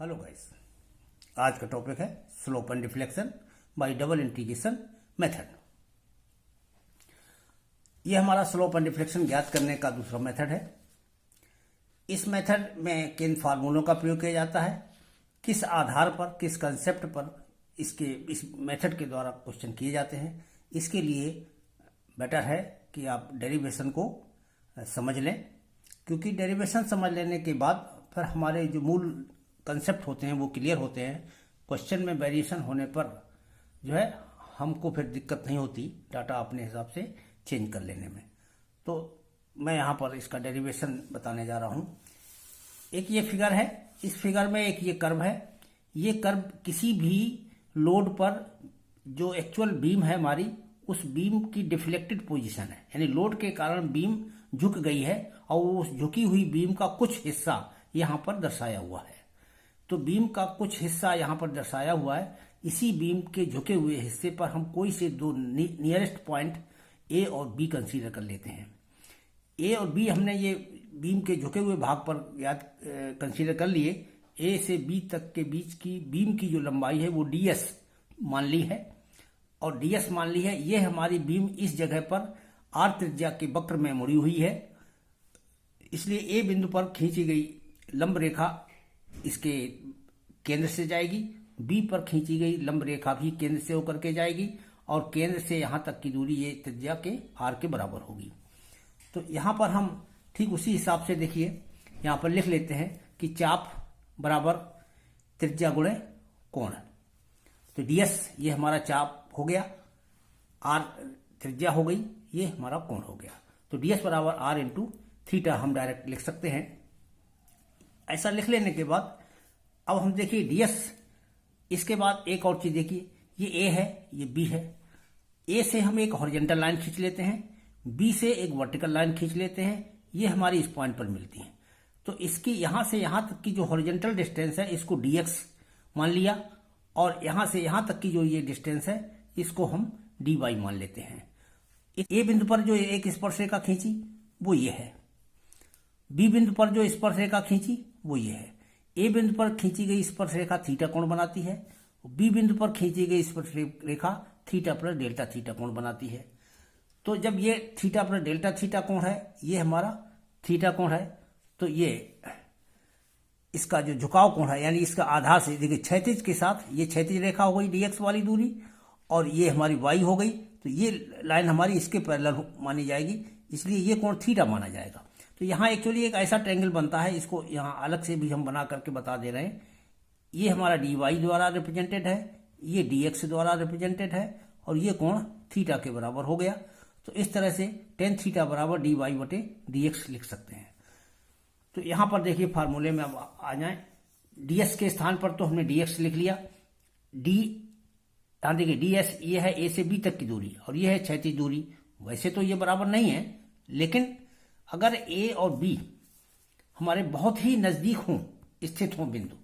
Hello guys, आज का topic है slope and deflection bye double integration method. यह हमारा स्लोप एंड डिफ्लेक्शन ज्ञात करने का दूसरा मेथड है। इस मेथड में किन फार्मूलों का प्रयोग किया जाता है, किस आधार पर, किस कंसेप्ट पर इस मेथड के द्वारा क्वेश्चन किए जाते हैं, इसके लिए बेटर है कि आप डेरिवेशन को समझ लें, क्योंकि डेरिवेशन समझ लेने के बाद फिर हमारे जो मूल कंसेप्ट होते हैं वो क्लियर होते हैं। क्वेश्चन में वेरिएशन होने पर जो है हमको फिर दिक्कत नहीं होती डाटा अपने हिसाब से चेंज कर लेने में। तो मैं यहाँ पर इसका डेरिवेशन बताने जा रहा हूँ। एक ये फिगर है, इस फिगर में एक ये कर्व है। ये कर्व किसी भी लोड पर जो एक्चुअल बीम है हमारी, उस बीम की डिफ्लेक्टेड पोजीशन है, यानी लोड के कारण बीम झुक गई है और उस झुकी हुई बीम का कुछ हिस्सा यहाँ पर दर्शाया हुआ है। तो बीम का कुछ हिस्सा यहाँ पर दर्शाया हुआ है। इसी बीम के झुके हुए हिस्से पर हम कोई से दो नियरेस्ट पॉइंट ए और बी कंसीडर कर लेते हैं। ए और बी हमने ये बीम के झुके हुए भाग पर याद कंसीडर कर लिए। ए से बी तक के बीच की बीम की जो लंबाई है वो ds मान ली है, और ds मान ली है। ये हमारी बीम इस जगह पर r त्रिज्या के वक्र में मुड़ी हुई है, इसलिए ए बिंदु पर खींची गई लंब रेखा इसके केंद्र से जाएगी, बी पर खींची गई लंब रेखा भी केंद्र से होकर के जाएगी, और केंद्र से यहां तक की दूरी ये त्रिज्या के r के बराबर होगी। तो यहां पर हम ठीक उसी हिसाब से देखिए, यहां पर लिख लेते हैं कि चाप बराबर त्रिज्या गुणे कोण। तो ds ये हमारा चाप हो गया, r त्रिज्या हो गई, ये हमारा कोण हो गया। तो ds बराबर r इंटू थीटा हम डायरेक्ट लिख सकते हैं। ऐसा लिख लेने के बाद अब हम देखिए ds, इसके बाद एक और चीज देखिए, ये a है, ये b है। a से हम एक हॉरिजॉन्टल लाइन खींच लेते हैं, b से एक वर्टिकल लाइन खींच लेते हैं, ये हमारी इस पॉइंट पर मिलती है। तो इसकी यहां से यहां तक की जो हॉरिजॉन्टल डिस्टेंस है इसको dx मान लिया, और यहां से यहां तक की जो ये डिस्टेंस है इसको हम dy मान लेते हैं। a बिंदु पर जो एक स्पर्शरेखा खींची वो ये है, b बिंदु पर जो स्पर्शरेखा खींची वो ये है। a बिंदु पर खींची गई स्पर्शरेखा थीटा कोण बनाती है, b बिंदु पर खींची गई स्पर्शरेखा थीटा प्लस डेल्टा थीटा कोण बनाती है। तो जब ये थीटा प्लस डेल्टा थीटा कोण है, ये हमारा थीटा कोण है, तो ये इसका जो झुकाव कोण है, यानी इसका आधार से देखिए क्षैतिज के साथ ये क्षैतिज रेखा हो गई dx वाली दूरी, और ये हमारी y हो गई। तो ये लाइन हमारी इसके पैरेलल मानी जाएगी, इसलिए ये कोण थीटा माना जाएगा। तो यहाँ एक्चुअली एक ऐसा ट्रायंगल बनता है, इसको यहाँ अलग से भी हम बना करके बता दे रहे हैं। ये हमारा dy द्वारा रिप्रेजेंटेड है, ये dx द्वारा रिप्रेजेंटेड है, और ये कोण थीटा के बराबर हो गया। तो इस तरह से tan थीटा बराबर dy बटे dx लिख सकते हैं। तो यहाँ पर देखिए फार्मूले में अब आ जाए, ds के स्थान पर तो हमने dx लिख लिया। यहाँ देखिए ds ये है a से b तक की दूरी, और ये है क्षैतिज दूरी। वैसे तो ये बराबर नहीं है, लेकिन अगर a और b हमारे बहुत ही नजदीक हों, स्थित हों बिंदु,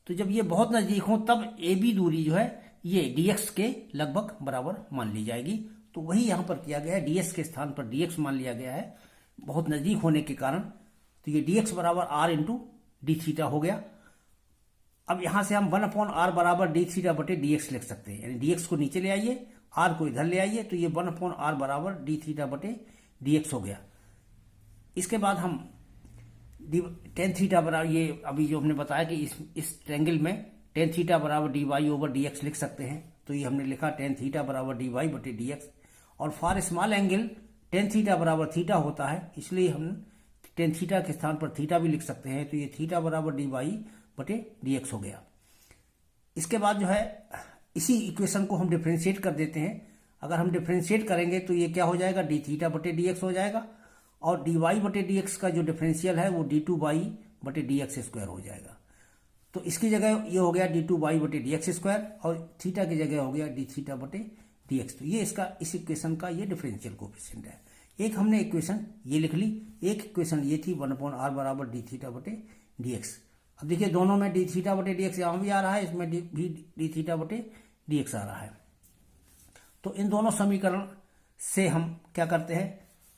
तो जब ये बहुत नजदीक हों तब ab दूरी जो है ये dx के लगभग बराबर मान ली जाएगी। तो वही यहाँ पर किया गया है, ds के स्थान पर dx मान लिया गया है बहुत नजदीक होने के कारण। तो ये dx बराबर r इंटू डी थीटा हो गया। अब यहां से हम 1/r बराबर डी थीटा बटे dx लिख सकते हैं, यानी dx को नीचे ले आइए, r को इधर ले आइए, तो ये 1/r बराबर डी थीटा बटे dx हो गया। इसके बाद हम tan थीटा बराबर, ये अभी जो हमने बताया कि इस ट्रायंगल में tan थीटा बराबर dy ओवर dx लिख सकते हैं। तो ये हमने लिखा tan थीटा बराबर dy बटे dx, और for small angle tan theta बराबर थीटा होता है, इसलिए हम tan थीटा के स्थान पर थीटा भी लिख सकते हैं। तो ये थीटा बराबर dy बटे dx हो गया। इसके बाद जो है इसी इक्वेशन को हम डिफ्रेंशिएट कर देते हैं। अगर हम डिफ्रेंशिएट करेंगे तो ये क्या हो जाएगा, डी थीटा बटे dx हो जाएगा, और dy बटे dx का जो डिफरेंशियल है वो d2y बटे dx स्क्वायर हो जाएगा। तो इसकी जगह ये हो गया d2y बटे dx स्क्वायर, और थीटा की जगह हो गया d थीटा बटे dx। तो ये इसका इस इक्वेशन का ये डिफरेंशियल कोएफिशिएंट है। एक हमने इक्वेशन ये लिख ली, एक इक्वेशन ये थी 1/r बराबर डी थीटा बटे dx। अब देखिए दोनों में डी थीटा बटे dx यहाँ भी आ रहा है, इसमें भी डी थीटा बटे dx आ रहा है। तो इन दोनों समीकरण से हम क्या करते हैं,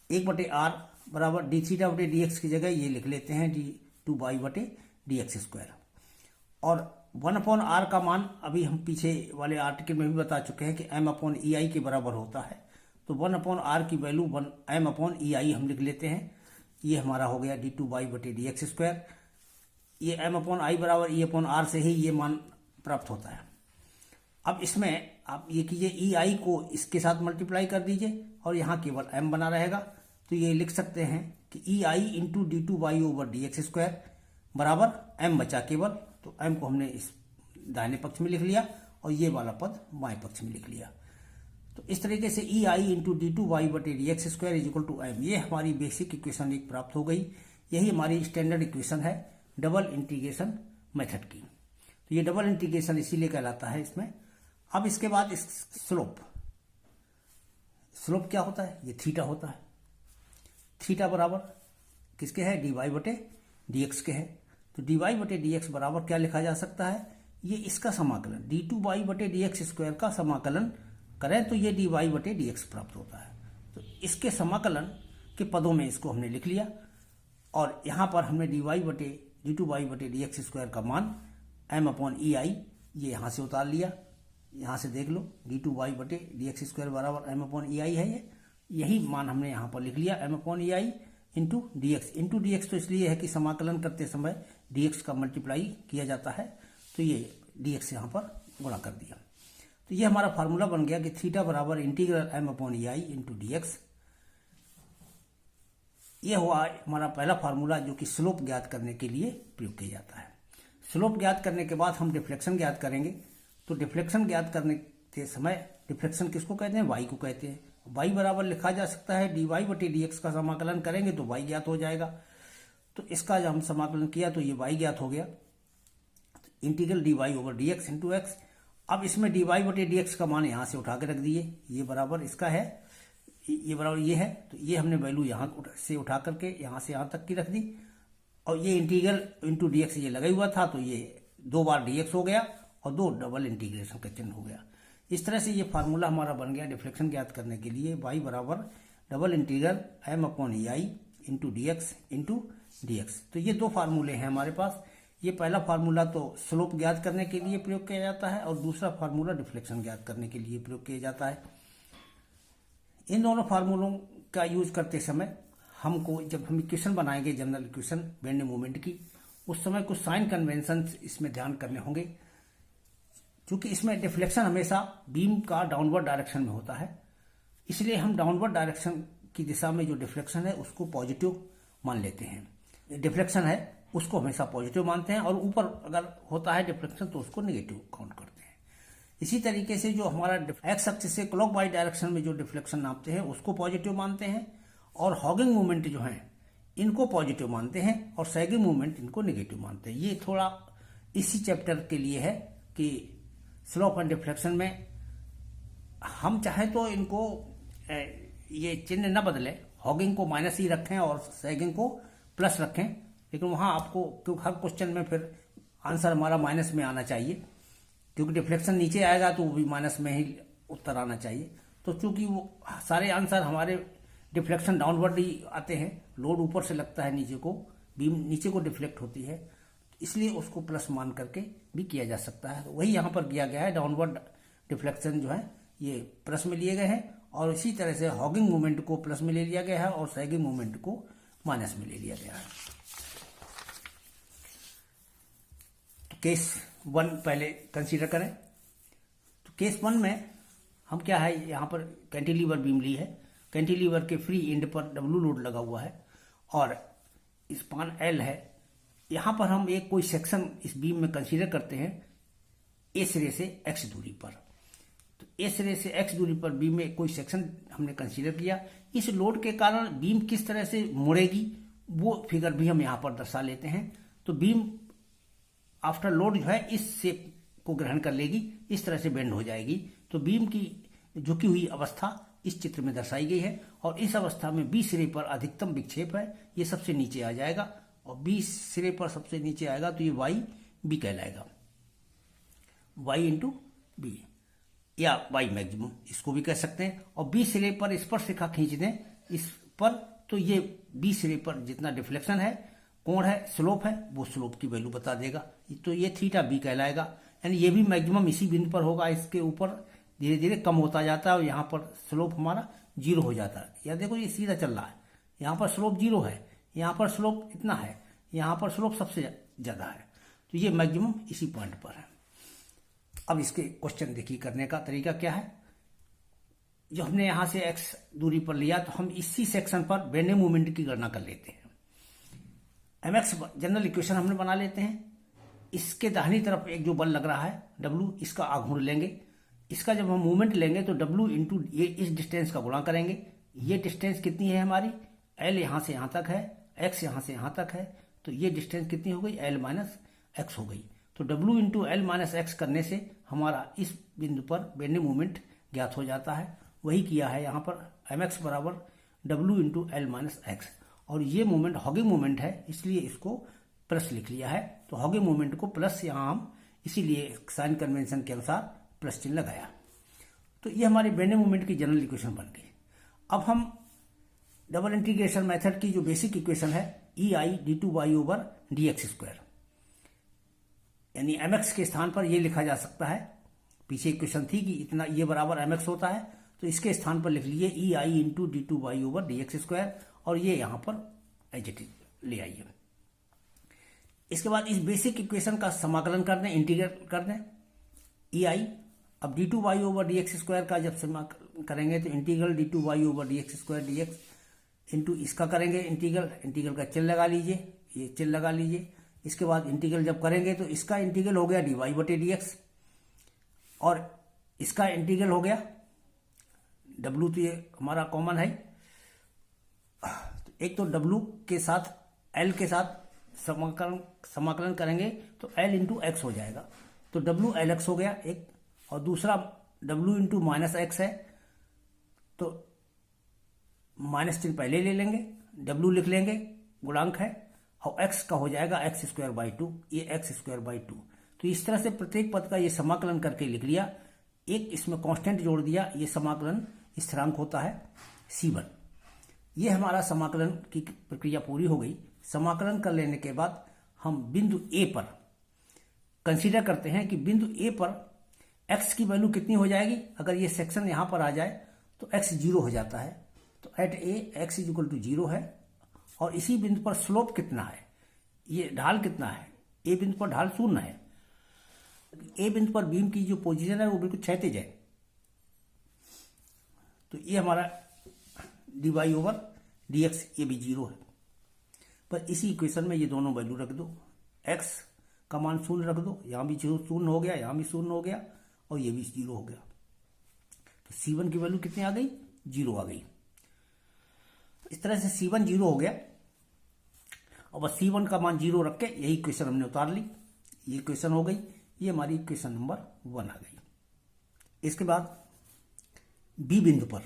1/r बराबर डी थीटा बटे dx की जगह ये लिख लेते हैं d2y बटे dx स्क्वायर। और 1/r का मान अभी हम पीछे वाले आर्टिकल में भी बता चुके हैं कि m/ei के बराबर होता है। तो 1/r की वैल्यू m/ei हम लिख लेते हैं। ये हमारा हो गया d2y/dx²। ये m/i बराबर e/r से ही ये मान प्राप्त होता है। अब इसमें आप ये कीजिए, ei को इसके साथ मल्टीप्लाई कर दीजिए और यहाँ केवल m बना रहेगा। तो ये लिख सकते हैं कि ei इंटू d2y/dx² बराबर m बचा केवल। तो m को हमने इस दाहिने पक्ष में लिख लिया और ये वाला पद बाएं पक्ष में लिख लिया। तो इस तरीके से ei into d2y/dx² equal to m, ये हमारी बेसिक इक्वेशन एक प्राप्त हो गई। यही हमारी स्टैंडर्ड इक्वेशन है डबल इंटीग्रेशन मेथड की। तो ये डबल इंटीग्रेशन इसीलिए कहलाता है इसमें। अब इसके बाद इस स्लोप क्या होता है? ये थीटा होता है। थीटा बराबर किसके है? dy/dx के है। तो dy/dx बराबर क्या लिखा जा सकता है? ये इसका समाकलन d2y/dx² का समाकलन करें तो ये dy/dx प्राप्त होता है। तो इसके समाकलन के पदों में इसको हमने लिख लिया और यहाँ पर हमने d2y/dx² का मान m/ei ये यहाँ से उतार लिया। यहाँ से देख लो d2y/dx² बराबर m/ei है। यही मान हमने यहाँ पर लिख लिया m/ei इंटू dx तो इसलिए है कि समाकलन करते समय dx का मल्टीप्लाई किया जाता है। तो ये dx यहाँ पर गुणा कर दिया। तो ये हमारा फार्मूला बन गया कि थीटा बराबर इंटीग्रल m/ei इंटू dx। ये हुआ हमारा पहला फार्मूला जो कि स्लोप ज्ञात करने के लिए प्रयोग किया जाता है। स्लोप ज्ञात करने के बाद हम डिफ्लेक्शन ज्ञात करेंगे। तो डिफ्लेक्शन ज्ञात करने के समय डिफ्लेक्शन किसको कहते हैं? y को कहते हैं। y बराबर लिखा जा सकता है dy/dx का समाकलन करेंगे तो y ज्ञात हो जाएगा। तो इसका जब हम समाकलन किया तो ये y ज्ञात हो गया। तो इंटीग्रल dy/dx इंटू x। अब इसमें dy/dx का मान यहाँ से उठा के रख दिए। ये बराबर इसका है, ये बराबर ये है। तो ये हमने वैल्यू यहाँ से उठा करके यहाँ से यहाँ तक की रख दी और ये इंटीग्रल इंटू dx ये लगा हुआ था। तो ये 2 बार dx हो गया और 2 डबल इंटीग्रेशन का चिन्ह हो गया। इस तरह से ये फार्मूला हमारा बन गया डिफ्लेक्शन ज्ञात करने के लिए y बराबर double integral m/ei into dx। तो ये 2 फार्मूले हैं हमारे पास। ये पहला फार्मूला तो स्लोप ज्ञात करने के लिए प्रयोग किया जाता है और दूसरा फार्मूला डिफ्लेक्शन ज्ञात करने के लिए प्रयोग किया जाता है। इन दोनों फार्मूलों का यूज करते समय हमको, जब हम इक्वेशन बनाएंगे जनरल इक्वेशन बेंडिंग मोमेंट की, उस समय कुछ साइन कन्वेंशन इसमें ध्यान करने होंगे। क्योंकि इसमें डिफ्लेक्शन हमेशा बीम का डाउनवर्ड डायरेक्शन में होता है, इसलिए हम डाउनवर्ड डायरेक्शन की दिशा में जो डिफ्लेक्शन है उसको पॉजिटिव मान लेते हैं। डिफ्लेक्शन है उसको हमेशा पॉजिटिव मानते हैं और ऊपर अगर होता है डिफ्लेक्शन तो उसको नेगेटिव काउंट करते हैं। इसी तरीके से जो हमारा एक्स एक्सिस से क्लॉकवाइज डायरेक्शन में जो डिफ्लेक्शन नापते हैं उसको पॉजिटिव मानते हैं और हॉगिंग मूवमेंट जो है इनको पॉजिटिव मानते हैं और सैगिंग मूवमेंट इनको नेगेटिव मानते हैं। ये थोड़ा इसी चैप्टर के लिए है कि स्लोप एंड डिफ्लेक्शन में हम चाहे तो इनको ये चिन्ह न बदलें, हॉगिंग को माइनस ही रखें और सैगिंग को प्लस रखें, लेकिन वहाँ आपको क्योंकि हर क्वेश्चन में फिर आंसर हमारा माइनस में आना चाहिए, क्योंकि डिफ्लेक्शन नीचे आएगा तो वो भी माइनस में ही उत्तर आना चाहिए। तो चूंकि वो सारे आंसर हमारे डिफ्लेक्शन डाउनवर्ड ही आते हैं, लोड ऊपर से लगता है नीचे को, बीम नीचे को डिफ्लेक्ट होती है, इसलिए उसको प्लस मान करके भी किया जा सकता है। तो वही यहाँ पर किया गया है, डाउनवर्ड डिफ्लेक्शन जो है ये प्लस में लिए गए हैं और इसी तरह से हॉगिंग मूवमेंट को प्लस में ले लिया गया है और सैगिंग मूवमेंट को माइनस में ले लिया गया है। तो केस 1 पहले कंसीडर करें। तो केस 1 में हम क्या है, यहाँ पर कैंटिलीवर बीम ली है, कैंटिलीवर के फ्री एंड पर डब्ल्यू लोड लगा हुआ है और स्पान एल है। यहाँ पर हम एक कोई सेक्शन इस बीम में कंसीडर करते हैं ए सिरे से एक्स दूरी पर। तो ए सिरे से एक्स दूरी पर बीम में कोई सेक्शन हमने कंसीडर किया। इस लोड के कारण बीम किस तरह से मुड़ेगी वो फिगर भी हम यहाँ पर दर्शा लेते हैं। तो बीम आफ्टर लोड जो है इस शेप को ग्रहण कर लेगी, इस तरह से बेंड हो जाएगी। तो बीम की झुकी हुई अवस्था इस चित्र में दर्शाई गई है और इस अवस्था में बी सिरे पर अधिकतम विक्षेप है, ये सबसे नीचे आ जाएगा और बी सिरे पर सबसे नीचे आएगा तो ये वाई बी कहलाएगा, वाई इंटू बी या वाई मैक्सिमम इसको भी कह सकते हैं। और बी सिरे पर स्पर्श रेखा खींच दें इस पर, तो ये बी सिरे पर जितना डिफ्लेक्शन है कोण है, स्लोप है, वो स्लोप की वैल्यू बता देगा। तो ये थीटा बी कहलाएगा, यानी ये भी मैक्सिमम इसी बिंदु पर होगा। इसके ऊपर धीरे धीरे कम होता जाता है और यहाँ पर स्लोप हमारा जीरो हो जाता है। या देखो ये सीधा चल रहा है, यहाँ पर स्लोप जीरो है, यहाँ पर स्लोप इतना है, यहाँ पर स्लोप सबसे ज़्यादा है। तो ये मैक्सिमम इसी पॉइंट पर है। अब इसके क्वेश्चन देखिए, करने का तरीका क्या है। जो हमने यहाँ से x दूरी पर लिया, तो हम इसी सेक्शन पर बेंडिंग मोमेंट की गणना कर लेते हैं। mx जनरल इक्वेशन हमने बना लेते हैं। इसके दाहिनी तरफ एक जो बल लग रहा है W, इसका आघूर्ण लेंगे। इसका जब हम मूवमेंट लेंगे तो W इंटू ये इस डिस्टेंस का गुणा करेंगे। ये डिस्टेंस कितनी है हमारी, L यहाँ से यहाँ तक है, x यहाँ से यहाँ तक है, तो ये डिस्टेंस कितनी हो गई, L माइनस एक्स हो गई। तो W into L minus x करने से हमारा इस बिंदु पर बेंडिंग मोमेंट ज्ञात हो जाता है। वही किया है यहाँ पर, mx बराबर W into L minus x. और ये मोमेंट हॉगिंग मोमेंट है, इसलिए इसको प्लस लिख लिया है। तो हॉगिंग मोमेंट को प्लस यहाँ हम इसीलिए साइन कन्वेंशन के अनुसार प्लस चिन्ह लगाया। तो ये हमारी बेंडिंग मोमेंट की जनरल इक्वेशन बन गई। अब हम डबल इंटीग्रेशन मेथड की जो बेसिक इक्वेशन है, E I D two Y over D x square, यानी mx के स्थान पर ये लिखा जा सकता है। पीछे इक्वेशन थी कि इतना ये बराबर mx होता है, तो इसके स्थान पर लिख लीजिए E I into D two Y over D x square, और ये यहाँ पर एज इट इज ले आइए। इसके बाद इस बेसिक इक्वेशन का समाकलन कर दें, इंटीग्रेट कर दें। ई आई, अब d two Y over D x square का जब समाकलन करेंगे तो integral d two Y over D x square d x into इसका करेंगे इंटीग्रल का चिन्ह लगा लीजिए, ये चिन्ह लगा लीजिए। इसके बाद इंटीग्रल जब करेंगे तो इसका इंटीग्रल हो गया डी वाई बटे डी एक्स, और इसका इंटीग्रल हो गया W, तो ये हमारा कॉमन है। एक तो W के साथ L के साथ समाकलन करेंगे तो L इंटू एक्स हो जाएगा, तो W एल एक्स हो गया एक, और दूसरा W इंटू माइनस एक्स है, तो माइनस चिन्ह पहले ले लेंगे, W लिख लेंगे, गुणांक है, और x का हो जाएगा एक्स स्क्वायर बाई टू, ये एक्स स्क्वायर बाई टू। तो इस तरह से प्रत्येक पद का ये समाकलन करके लिख लिया। एक इसमें कांस्टेंट जोड़ दिया, ये समाकलन स्थिरांक होता है C1। ये हमारा समाकलन की प्रक्रिया पूरी हो गई। समाकलन कर लेने के बाद हम बिंदु A पर कंसीडर करते हैं कि बिंदु A पर x की वैल्यू कितनी हो जाएगी। अगर ये सेक्शन यहाँ पर आ जाए तो x जीरो हो जाता है, तो at A x is equal to zero है। और इसी बिंदु पर स्लोप कितना है, ये ढाल कितना है, ए बिंदु पर ढाल शून्य है। ए बिंदु पर बीम की जो पोजीशन है वो बिल्कुल क्षैतिज है, तो ये हमारा d y over D x ये भी जीरो है। पर इसी इक्वेशन में ये दोनों वैल्यू रख दो, एक्स का मान शून्य रख दो, यहाँ भी शून्य हो गया, यहाँ भी शून्य हो गया, और ये भी जीरो हो गया। तो C1 की वैल्यू कितनी आ गई, जीरो आ गई। इस तरह से C1 जीरो हो गया। और बस C1 का मान जीरो रख के यही इक्वेशन हमने उतार ली, ये इक्वेशन हो गई। ये हमारी इक्वेशन नंबर 1 आ गई। इसके बाद बी बिंदु पर,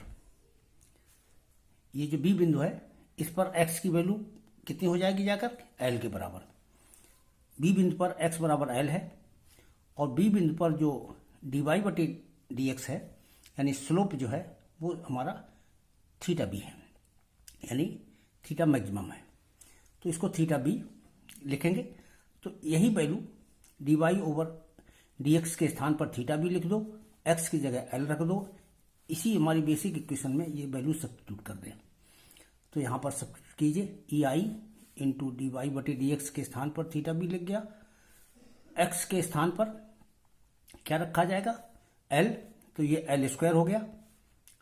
ये जो बी बिंदु है इस पर x की वैल्यू कितनी हो जाएगी, जाकर l के बराबर। बी बिंदु पर x बराबर l है, और बी बिंदु पर जो डी वाई बटे डी एक्स है, यानी स्लोप जो है वो हमारा थीटा बी है, यानी थीटा मैक्सिमम है। तो इसको थीटा बी लिखेंगे। तो यही value d y over D x के स्थान पर थीटा बी लिख दो, एक्स की जगह एल रख दो। इसी हमारी बेसिक इक्वेशन में ये वैल्यू सब्स्टिट्यूट कर दें। तो यहाँ पर सब्स्टिट्यूट कीजिए, ई आई इंटू डी वाई बटे डी एक्स के स्थान पर थीटा बी लिख गया, एक्स के स्थान पर क्या रखा जाएगा, एल, तो ये एल स्क्वायर हो गया,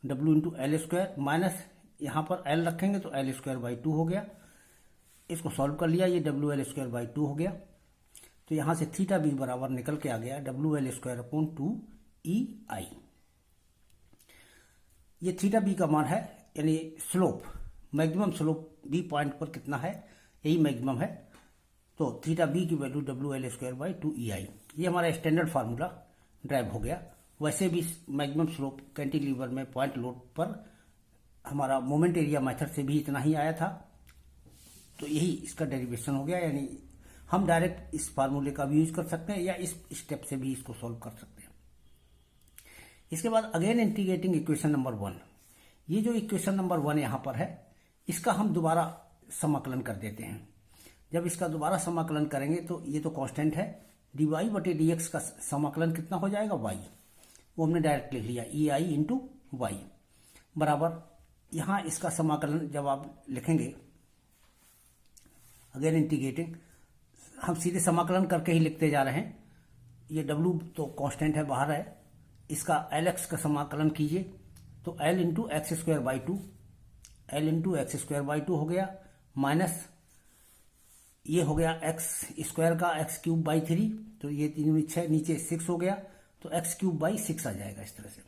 W into L square, minus यहाँ पर एल रखेंगे तो एल स्क्वायर बाई टू हो गया। इसको सॉल्व कर लिया, ये W L square by to हो गया। तो यहाँ से थीटा बी बराबर निकल के आ गया W L square upon two E I. ये थीटा बी का मान है, यानी slope, maximum slope B point पर कितना है, यही मैक्सिमम है। तो थीटा बी की value W L square by two E I. ये हमारा स्टैंडर्ड फार्मूला ड्राइव हो गया। वैसे भी मैक्सिमम स्लोप कैंटिलीवर में पॉइंट लोड पर हमारा मोमेंट एरिया मेथड से भी इतना ही आया था, तो यही इसका डेरिवेशन हो गया। यानी हम डायरेक्ट इस फार्मूले का भी यूज कर सकते हैं या इस स्टेप से भी इसको सॉल्व कर सकते हैं। इसके बाद अगेन इंटीग्रेटिंग इक्वेशन नंबर 1, ये जो इक्वेशन नंबर 1 यहाँ पर है, इसका हम दोबारा समाकलन कर देते हैं। जब इसका दोबारा समाकलन करेंगे तो ये तो कांस्टेंट है, dy बटे dx का समाकलन कितना हो जाएगा y, वो हमने डायरेक्ट लिख लिया ई आई इंटू वाई बराबर, यहाँ इसका समाकलन जब आप लिखेंगे अगेन इंटीग्रेटिंग, हम सीधे समाकलन करके ही लिखते जा रहे हैं। ये w तो कांस्टेंट है, बाहर है, इसका lx का समाकलन कीजिए तो l into x square by to, L into x square by to हो गया, माइनस ये हो गया एक्स स्क्वायर का एक्स क्यूब बाई थ्री, तो ये 3 6 नीचे 6 हो गया, तो एक्स क्यूब बाई 6 आ जाएगा इस तरह से।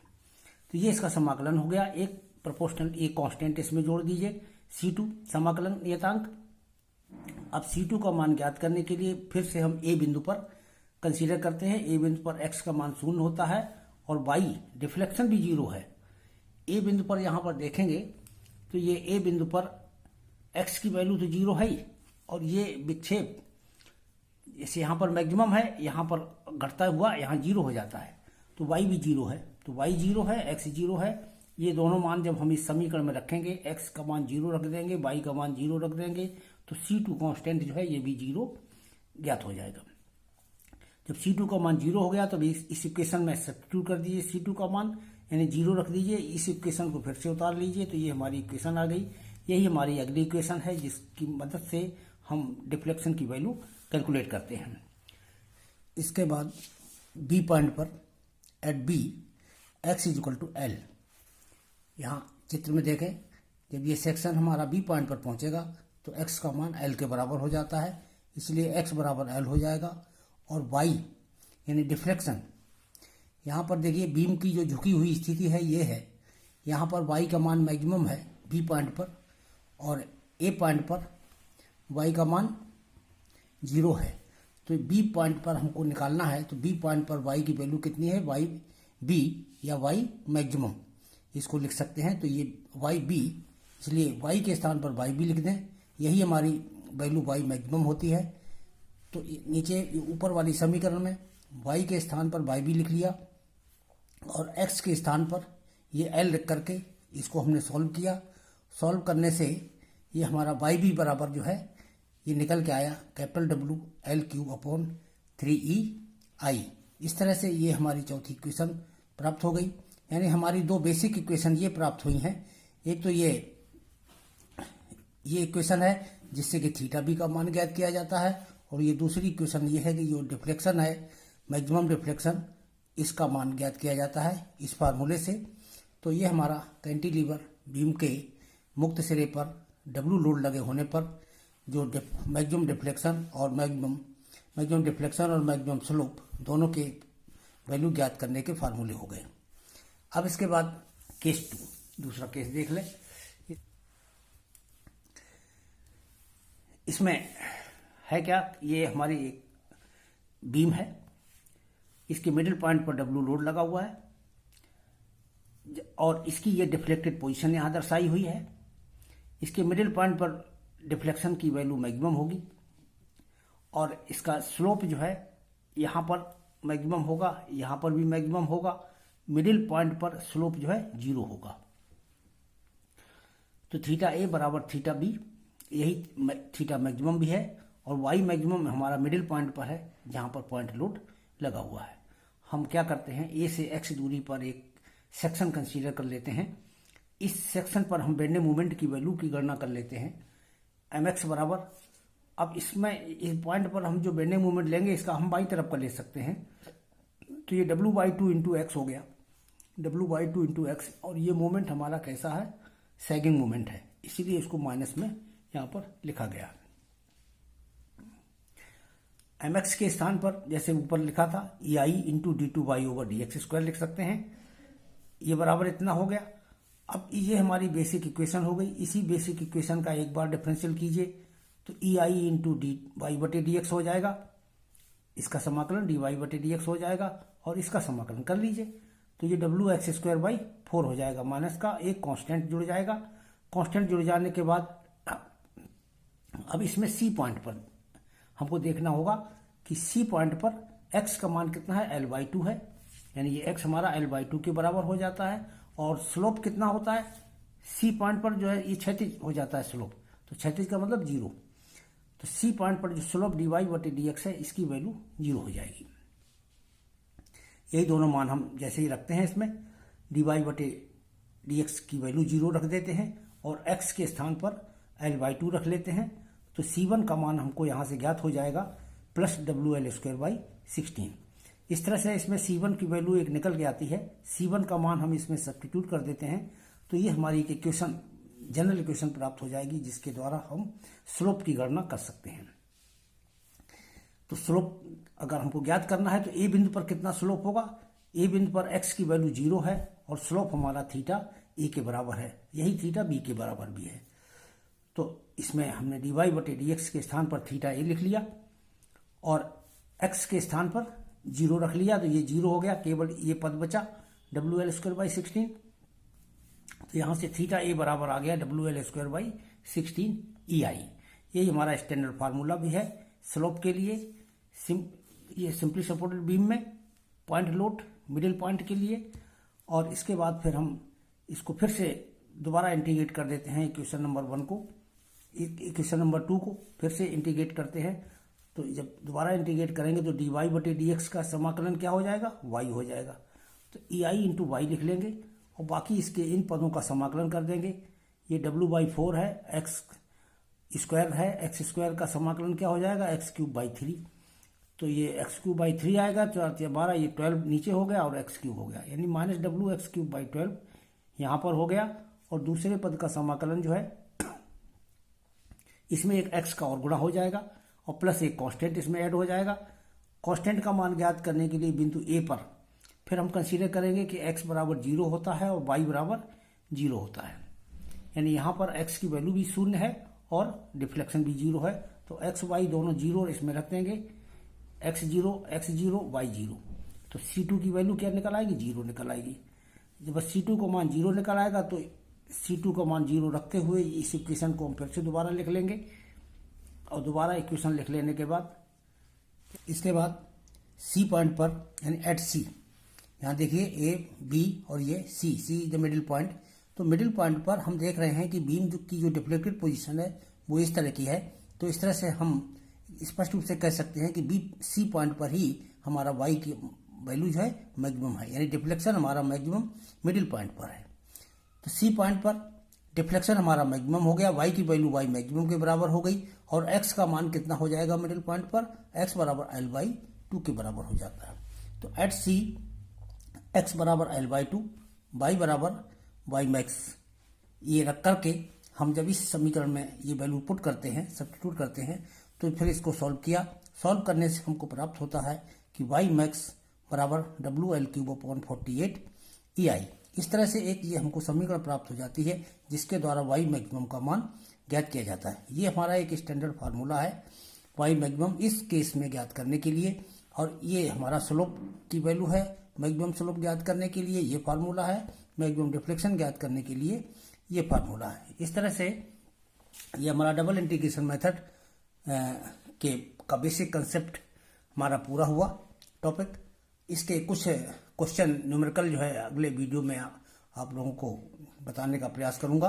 तो ये इसका समाकलन हो गया। एक प्रोपोर्शनल एक कांस्टेंट इसमें जोड़ दीजिए C2 समाकलन नियतांक। अब C2 का मान ज्ञात करने के लिए फिर से हम A बिंदु पर कंसीडर करते हैं। A बिंदु पर x का मान 0 होता है और y डिफ्लेक्शन भी 0 है। A बिंदु पर यहाँ पर देखेंगे तो ये A बिंदु पर x की वैल्यू तो 0 है ही, और ये विक्षेप जैसे यहाँ पर मैक्सिमम है, यहाँ पर घटता हुआ यहाँ 0 हो जाता है, तो y भी 0 है, तो y 0 है, x 0 है। ये दोनों मान जब हम इस समीकरण में रखेंगे, x का मान 0 रख देंगे, y का मान 0 रख देंगे, तो C2 कांस्टेंट जो है ये भी 0 ज्ञात हो जाएगा। जब C2 का मान 0 हो गया तो इस इक्वेशन में सब्स्टिट्यूट कर दीजिए C2 का मान, यानी 0 रख दीजिए, इस इक्वेशन को फिर से उतार लीजिए, तो ये हमारी इक्वेशन आ गई। यही हमारी अगली इक्वेशन है जिसकी मदद से हम डिफ्लेक्शन की वैल्यू कैलकुलेट करते हैं। इसके बाद बी पॉइंट पर at b x is equal to l, यहाँ चित्र में देखें जब ये सेक्शन हमारा बी पॉइंट पर पहुंचेगा तो एक्स का मान एल के बराबर हो जाता है, इसलिए एक्स बराबर एल हो जाएगा। और वाई यानी डिफ्लेक्शन, यहाँ पर देखिए बीम की जो झुकी हुई स्थिति है ये है, यहाँ पर वाई का मान मैक्सिमम है बी पॉइंट पर, और ए पॉइंट पर वाई का मान 0 है। तो बी पॉइंट पर हमको निकालना है, तो बी पॉइंट पर वाई की वैल्यू कितनी है, वाई बी या वाई मैक्सिमम इसको लिख सकते हैं। तो ये वाई बी, इसलिए वाई के स्थान पर वाई बी लिख दें, यही हमारी वैल्यू वाई मैक्सिमम होती है। तो नीचे ऊपर वाली समीकरण में वाई के स्थान पर वाई बी लिख लिया और एक्स के स्थान पर ये एल लिख करके इसको हमने सॉल्व किया। सॉल्व करने से ये हमारा वाई बी बराबर जो है ये निकल के आया capital W L cube upon 3E आई। इस तरह से ये हमारी चौथी इक्वेशन प्राप्त हो गई। यानी हमारी दो बेसिक इक्वेशन ये प्राप्त हुई हैं। एक तो ये इक्वेशन है जिससे कि थीटा बी का मान ज्ञात किया जाता है, और ये दूसरी इक्वेशन ये है कि जो डिफ्लेक्शन है मैक्सिमम डिफ्लेक्शन, इसका मान ज्ञात किया जाता है इस फार्मूले से। तो ये हमारा कैंटिलीवर बीम के मुक्त सिरे पर डब्ल्यू लोड लगे होने पर जो मैक्सिमम डिफ्लेक्शन और मैक्सिमम स्लोप दोनों के वैल्यू ज्ञात करने के फार्मूले हो गए। अब इसके बाद केस 2, दूसरा केस देख लें। इसमें है क्या, ये हमारी एक बीम है, इसके मिडिल पॉइंट पर डब्ल्यू लोड लगा हुआ है और इसकी ये डिफ्लेक्टेड पोजीशन यहाँ दर्शाई हुई है। इसके मिडिल पॉइंट पर डिफ्लेक्शन की वैल्यू मैक्सिमम होगी और इसका स्लोप जो है यहाँ पर मैक्सिमम होगा, यहाँ पर भी मैक्सिमम होगा, मिडिल पॉइंट पर स्लोप जो है 0 होगा। तो थीटा ए बराबर थीटा बी, यही थीटा मैक्सिमम भी है, और वाई मैक्सिमम हमारा मिडिल पॉइंट पर है जहाँ पर पॉइंट लोड लगा हुआ है। हम क्या करते हैं, ए से एक्स दूरी पर एक सेक्शन कंसीडर कर लेते हैं। इस सेक्शन पर हम बेंडिंग मोमेंट की वैल्यू की गणना कर लेते हैं mx बराबर। अब इसमें इस पॉइंट पर हम जो बेंडिंग मोमेंट लेंगे इसका हम बाई तरफ का ले सकते हैं, तो ये W/2 इंटू एक्स हो गया, W/2 इंटू एक्स, और ये मोमेंट हमारा कैसा है, सैगिंग मोमेंट है, इसीलिए इसको माइनस में यहाँ पर लिखा गया। mx के स्थान पर जैसे ऊपर लिखा था EI इंटू d2y/dx² लिख सकते हैं, ये बराबर इतना हो गया। अब ये हमारी बेसिक इक्वेशन हो गई। इसी बेसिक इक्वेशन का एक बार डिफरेंशियल कीजिए तो EI इंटू dy/dx हो जाएगा, इसका समाकलन dy/dx हो जाएगा, और इसका समाकलन कर लीजिए तो ये wx²/4 हो जाएगा, माइनस का एक कांस्टेंट जुड़ जाएगा। कांस्टेंट जुड़ जाने के बाद अब इसमें C पॉइंट पर हमको देखना होगा कि C पॉइंट पर x का मान कितना है, L/2 है, यानी ये x हमारा L/2 के बराबर हो जाता है, और स्लोप कितना होता है C पॉइंट पर जो है ये क्षैतिज हो जाता है स्लोप, तो क्षैतिज का मतलब 0। तो सी पॉइंट पर जो स्लोप dy बटे dx है इसकी वैल्यू 0 हो जाएगी। यही दोनों मान हम जैसे ही रखते हैं इसमें dy बटे dx की वैल्यू 0 रख देते हैं और x के स्थान पर l/2 रख लेते हैं, तो C1 का मान हमको यहाँ से ज्ञात हो जाएगा प्लस WL²/16। इस तरह से इसमें C1 की वैल्यू एक निकल के आती है, C1 का मान हम इसमें सब्स्टिट्यूट कर देते हैं, तो ये हमारी एक इक्वेशन जनरल इक्वेशन प्राप्त हो जाएगी जिसके द्वारा हम स्लोप की गणना कर सकते हैं। तो स्लोप अगर हमको ज्ञात करना है तो ए बिंदु पर कितना स्लोप होगा, ए बिंदु पर x की वैल्यू 0 है और स्लोप हमारा थीटा ए के बराबर है, यही थीटा बी के बराबर भी है। तो इसमें हमने dy बटे dx के स्थान पर थीटा ए लिख लिया और x के स्थान पर 0 रख लिया, तो ये 0 हो गया, केवल ये पद बचा WL²/16। तो यहाँ से थीटा ए बराबर आ गया WL²/16 EI। यही हमारा स्टैंडर्ड फार्मूला भी है स्लोप के लिए। ये सिंपली सपोर्टेड बीम में पॉइंट लोड मिडिल पॉइंट के लिए। और इसके बाद फिर हम इसको फिर से दोबारा इंटीग्रेट कर देते हैं इक्वेशन नंबर 1 को, इक्वेशन नंबर 2 को फिर से इंटीग्रेट करते हैं। तो जब दोबारा इंटीग्रेट करेंगे तो dy बटे dx का समाकलन क्या हो जाएगा, y हो जाएगा। तो EI इंटू वाई लिख लेंगे और बाकी इसके इन पदों का समाकलन कर देंगे। ये W/4 है, x² है, x² का समाकलन क्या हो जाएगा x³/3। तो ये x³/3 आएगा, तो हमारा ये 12 नीचे हो गया और x³ हो गया, यानी -w x³/12 यहाँ पर हो गया। और दूसरे पद का समाकलन जो है इसमें एक x का और गुणा हो जाएगा और प्लस एक कांस्टेंट इसमें ऐड हो जाएगा। कांस्टेंट का मान ज्ञात करने के लिए बिंदु ए पर फिर हम कंसीडर करेंगे कि x बराबर 0 होता है और y बराबर 0 होता है, यानी यहाँ पर x की वैल्यू भी 0 है और डिफ्लेक्शन भी 0 है। तो x y दोनों 0 इसमें रख देंगे, x0 y0। तो C2 की वैल्यू क्या निकल आएगी, 0 निकल आएगी। जब C2 को मान 0 निकल आएगा तो C2 का मान 0 रखते हुए इस इक्वेशन को हम फिर से दोबारा लिख लेंगे और दोबारा इक्वेशन लिख लेने के बाद इसके बाद C पॉइंट पर यानी एट C, यहाँ देखिए A B और ये C is the middle point. तो मिडिल पॉइंट पर हम देख रहे हैं कि बीम की जो डिफ्लेक्टेड पोजीशन है वो इस तरह की है। तो इस तरह से हम स्पष्ट रूप से कह सकते हैं कि C पॉइंट पर ही हमारा y की वैल्यू जो है मैक्सिमम है, यानी डिफ्लेक्शन हमारा मैक्सिमम मिडिल पॉइंट पर है। तो C पॉइंट पर डिफ्लेक्शन हमारा मैक्सिमम हो गया, y की वैल्यू y मैक्सिमम के बराबर हो गई और x का मान कितना हो जाएगा मिडिल पॉइंट पर, x बराबर l/2 के बराबर हो जाता है। तो एट C x बराबर l/2, y बराबर y मैक्स, ये रख करके हम जब इस समीकरण में ये वैल्यू पुट करते हैं, सब्स्टिट्यूट करते हैं, तो फिर इसको सॉल्व किया। सॉल्व करने से हमको प्राप्त होता है कि y मैक्स बराबर WL³/48 EI। इस तरह से एक ये हमको समीकरण प्राप्त हो जाती है जिसके द्वारा y मैक्सिमम का मान ज्ञात किया जाता है। ये हमारा एक स्टैंडर्ड फार्मूला है y मैक्सिमम इस केस में ज्ञात करने के लिए, और ये हमारा स्लोप की वैल्यू है मैक्सिमम स्लोप ज्ञात करने के लिए ये फार्मूला है, मैक्सिमम डिफ्लेक्शन ज्ञात करने के लिए ये फार्मूला है। इस तरह से ये हमारा डबल इंटीग्रेशन मेथड का बेसिक कंसेप्ट हमारा पूरा हुआ टॉपिक। इसके कुछ क्वेश्चन न्यूमेरिकल जो है अगले वीडियो में आप लोगों को बताने का प्रयास करूंगा।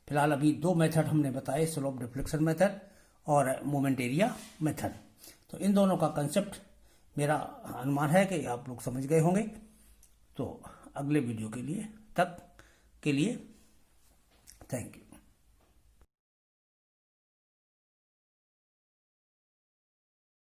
फिलहाल अभी 2 मेथड हमने बताए, स्लोप डिफ्लेक्शन मेथड और मोमेंट एरिया मेथड। तो इन दोनों का कंसेप्ट मेरा अनुमान है कि आप लोग समझ गए होंगे। तो अगले वीडियो के लिए तक के लिए थैंक यू।